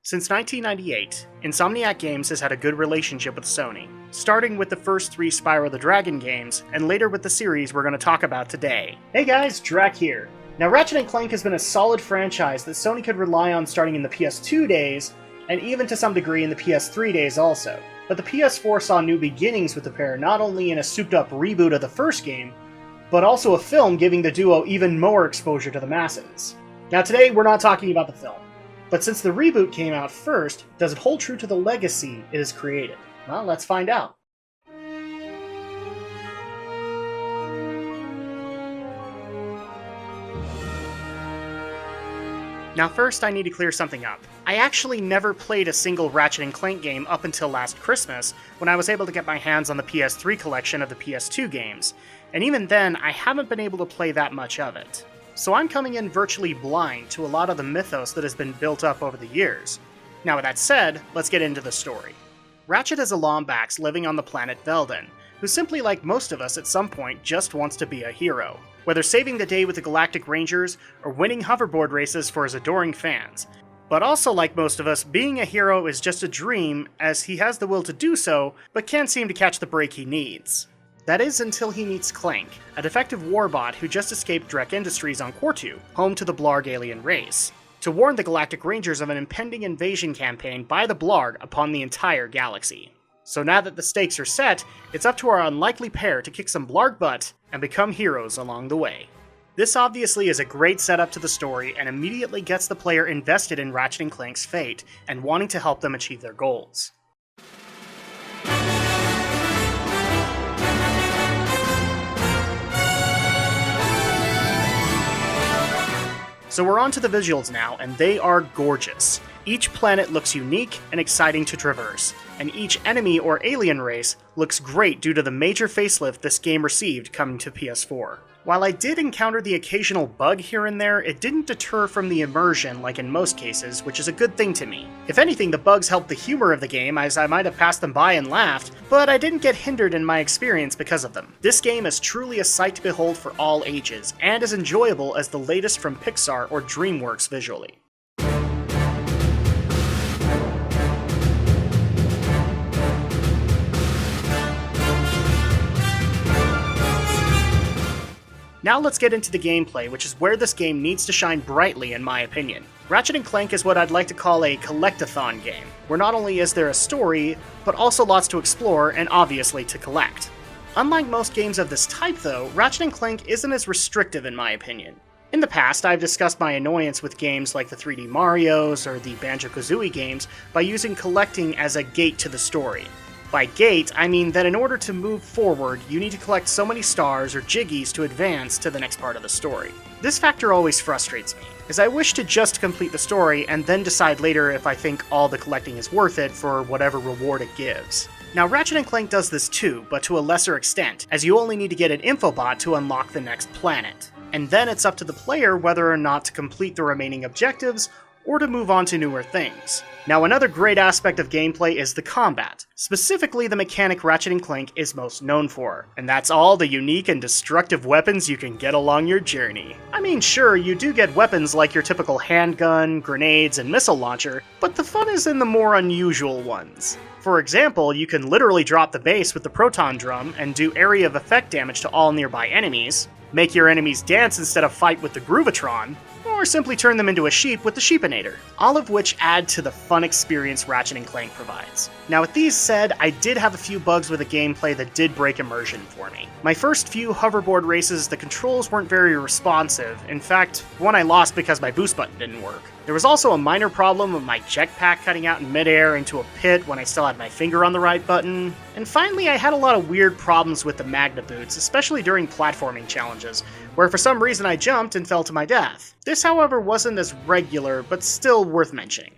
Since 1998, Insomniac Games has had a good relationship with Sony, starting with the first 3 Spyro the Dragon games, and later with the series we're going to talk about today. Hey guys, Drak here. Now Ratchet Clank has been a solid franchise that Sony could rely on starting in the PS2 days, and even to some degree in the PS3 days also. But the PS4 saw new beginnings with the pair, not only in a souped-up reboot of the first game, but also a film giving the duo even more exposure to the masses. Now today we're not talking about the film. But since the reboot came out first, does it hold true to the legacy it has created? Well, let's find out. Now first I need to clear something up. I actually never played a single Ratchet & Clank game up until last Christmas, when I was able to get my hands on the PS3 collection of the PS2 games, and even then I haven't been able to play that much of it. So I'm coming in virtually blind to a lot of the mythos that has been built up over the years. Now with that said, let's get into the story. Ratchet is a Lombax living on the planet Veldin, who simply like most of us at some point just wants to be a hero. Whether saving the day with the Galactic Rangers, or winning hoverboard races for his adoring fans. But also like most of us, being a hero is just a dream, as he has the will to do so, but can't seem to catch the break he needs. That is until he meets Clank, a defective warbot who just escaped Drak Industries on Quartu, home to the Blarg alien race, to warn the Galactic Rangers of an impending invasion campaign by the Blarg upon the entire galaxy. So now that the stakes are set, it's up to our unlikely pair to kick some Blarg butt and become heroes along the way. This obviously is a great setup to the story and immediately gets the player invested in Ratchet & Clank's fate and wanting to help them achieve their goals. So we're on to the visuals now, and they are gorgeous. Each planet looks unique and exciting to traverse, and each enemy or alien race looks great due to the major facelift this game received coming to PS4. While I did encounter the occasional bug here and there, it didn't deter from the immersion like in most cases, which is a good thing to me. If anything, the bugs helped the humor of the game, as I might have passed them by and laughed, but I didn't get hindered in my experience because of them. This game is truly a sight to behold for all ages, and as enjoyable as the latest from Pixar or DreamWorks visually. Now let's get into the gameplay, which is where this game needs to shine brightly in my opinion. Ratchet & Clank is what I'd like to call a collectathon game, where not only is there a story, but also lots to explore and obviously to collect. Unlike most games of this type though, Ratchet & Clank isn't as restrictive in my opinion. In the past, I've discussed my annoyance with games like the 3D Marios or the Banjo-Kazooie games by using collecting as a gate to the story. By gate, I mean that in order to move forward, you need to collect so many stars or jiggies to advance to the next part of the story. This factor always frustrates me, as I wish to just complete the story and then decide later if I think all the collecting is worth it for whatever reward it gives. Now Ratchet & Clank does this too, but to a lesser extent, as you only need to get an infobot to unlock the next planet. And then it's up to the player whether or not to complete the remaining objectives, or to move on to newer things. Now another great aspect of gameplay is the combat, specifically the mechanic Ratchet & Clank is most known for, and that's all the unique and destructive weapons you can get along your journey. I mean sure, you do get weapons like your typical handgun, grenades, and missile launcher, but the fun is in the more unusual ones. For example, you can literally drop the base with the proton drum and do area of effect damage to all nearby enemies, make your enemies dance instead of fight with the Groovatron, or simply turn them into a sheep with the Sheepinator, all of which add to the fun experience Ratchet & Clank provides. Now with these said, I did have a few bugs with the gameplay that did break immersion for me. My first few hoverboard races, the controls weren't very responsive. In fact, one I lost because my boost button didn't work. There was also a minor problem with my jetpack cutting out in midair into a pit when I still had my finger on the right button. And finally, I had a lot of weird problems with the Magna boots, especially during platforming challenges, where for some reason I jumped and fell to my death. This, however, wasn't as regular, but still worth mentioning.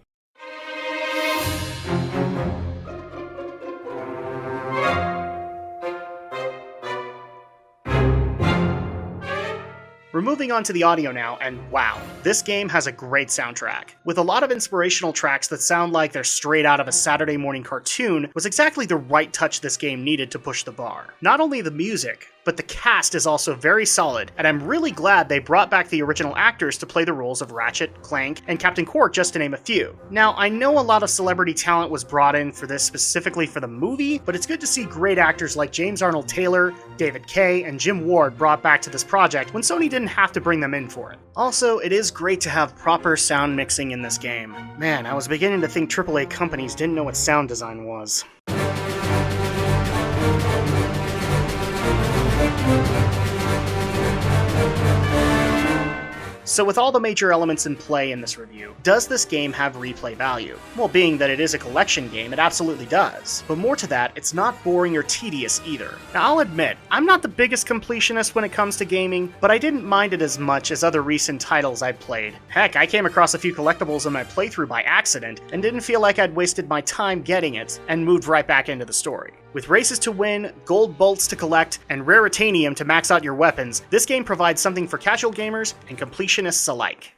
We're moving on to the audio now, and wow, this game has a great soundtrack. With a lot of inspirational tracks that sound like they're straight out of a Saturday morning cartoon, was exactly the right touch this game needed to push the bar. Not only the music, but the cast is also very solid, and I'm really glad they brought back the original actors to play the roles of Ratchet, Clank, and Captain Qwark, just to name a few. Now, I know a lot of celebrity talent was brought in for this specifically for the movie, but it's good to see great actors like James Arnold Taylor, David Kaye, and Jim Ward brought back to this project when Sony didn't have to bring them in for it. Also, it is great to have proper sound mixing in this game. Man, I was beginning to think AAA companies didn't know what sound design was. So with all the major elements in play in this review, does this game have replay value? Well, being that it is a collection game, it absolutely does. But more to that, it's not boring or tedious either. Now I'll admit, I'm not the biggest completionist when it comes to gaming, but I didn't mind it as much as other recent titles I've played. Heck, I came across a few collectibles in my playthrough by accident, and didn't feel like I'd wasted my time getting it, and moved right back into the story. With races to win, gold bolts to collect, and raritanium to max out your weapons, this game provides something for casual gamers and completionists alike.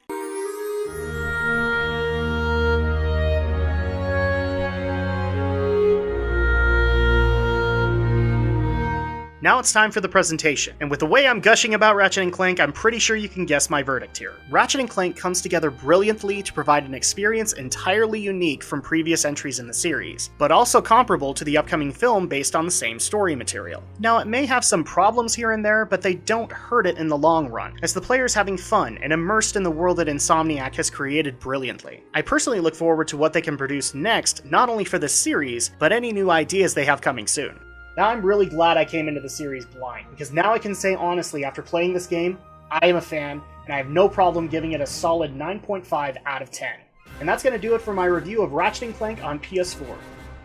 Now it's time for the presentation, and with the way I'm gushing about Ratchet & Clank, I'm pretty sure you can guess my verdict here. Ratchet & Clank comes together brilliantly to provide an experience entirely unique from previous entries in the series, but also comparable to the upcoming film based on the same story material. Now, it may have some problems here and there, but they don't hurt it in the long run, as the player's having fun and immersed in the world that Insomniac has created brilliantly. I personally look forward to what they can produce next, not only for this series, but any new ideas they have coming soon. Now I'm really glad I came into the series blind, because now I can say honestly, after playing this game, I am a fan, and I have no problem giving it a solid 9.5 out of 10. And that's going to do it for my review of Ratchet & Clank on PS4.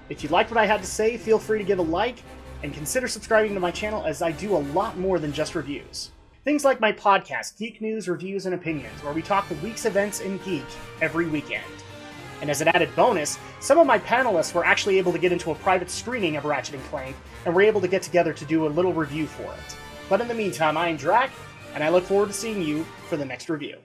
If you liked what I had to say, feel free to give a like, and consider subscribing to my channel, as I do a lot more than just reviews. Things like my podcast, Geek News, Reviews, and Opinions, where we talk the week's events in Geek every weekend. And as an added bonus, some of my panelists were actually able to get into a private screening of Ratchet & Clank, and were able to get together to do a little review for it. But in the meantime, I am Drak, and I look forward to seeing you for the next review.